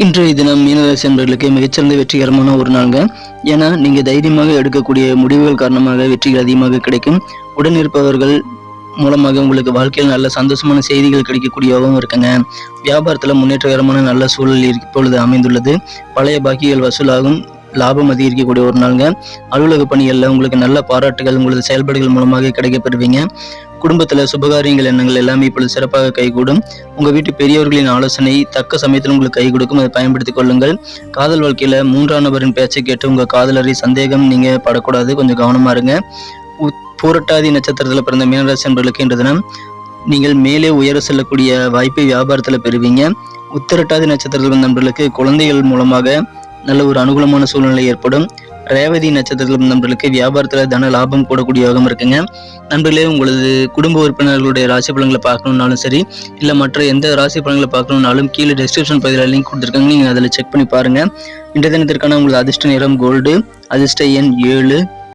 இன்றைய தினம் மீனராசி அன்பர்களுக்கு மிகச்சிறந்த வெற்றிகரமான ஒரு நாளுங்க. ஏன்னா நீங்க தைரியமாக எடுக்கக்கூடிய முடிவுகள் காரணமாக வெற்றிகள் அதிகமாக கிடைக்கும். உடன் இருப்பவர்கள் மூலமாக உங்களுக்கு வாழ்க்கையில் நல்ல சந்தோஷமான செய்திகள் கிடைக்கக்கூடியவும் இருக்குங்க. வியாபாரத்துல முன்னேற்றகரமான நல்ல சூழல் இப்பொழுது அமைந்துள்ளது. பழைய பாக்கிகள் வசூலாகும், லாபம் அதிகரிக்கக்கூடிய ஒரு நாளுங்க. அலுவலக பணிகளில் உங்களுக்கு நல்ல பாராட்டுகள் உங்களது செயல்பாடுகள் மூலமாக கிடைக்கப்பெறுவீங்க. குடும்பத்துல சுபகாரியங்கள் எண்ணங்கள் எல்லாமே இப்பொழுது சிறப்பாக கைகூடும். உங்க வீட்டு பெரியவர்களின் ஆலோசனை தக்க சமயத்தில் உங்களுக்கு கை கொடுக்கும், அதை பயன்படுத்திக் கொள்ளுங்கள். காதல் வாழ்க்கையில மூன்றாம் நபரின் பேச்சை கேட்டு உங்க காதலரை சந்தேகம் நீங்க படக்கூடாது, கொஞ்சம் கவனமா இருங்க. பூரட்டாதி நட்சத்திரத்துல பிறந்த மீனராசி அன்பர்களுக்கு இன்று தினம் நீங்கள் மேலே உயர செல்லக்கூடிய வாய்ப்பை வியாபாரத்துல பெறுவீங்க. உத்திரட்டாதி நட்சத்திரத்தில் பிறந்த நண்பர்களுக்கு குழந்தைகள் மூலமாக நல்ல ஒரு அனுகூலமான சூழ்நிலை ஏற்படும். ரேவதி நட்சத்திரத்தில் நண்பர்களுக்கு வியாபாரத்தில் தன லாபம் கூடக்கூடிய யோகம் இருக்குங்க. நண்பர்களே, உங்களது குடும்ப உறுப்பினர்களுடைய ராசி பலன்களை பார்க்கணுன்னாலும் சரி, இல்லை மற்ற எந்த ராசி பலன்களை பார்க்கணுன்னாலும் கீழே டிஸ்கிரிப்ஷன் பகுதியில் லிங்க் கொடுத்துருக்காங்க, நீங்கள் அதில் செக் பண்ணி பாருங்கள். இன்றைய தினத்திற்கான உங்களது அதிர்ஷ்ட நிறம் கோல்டு, அதிர்ஷ்ட எண் 7,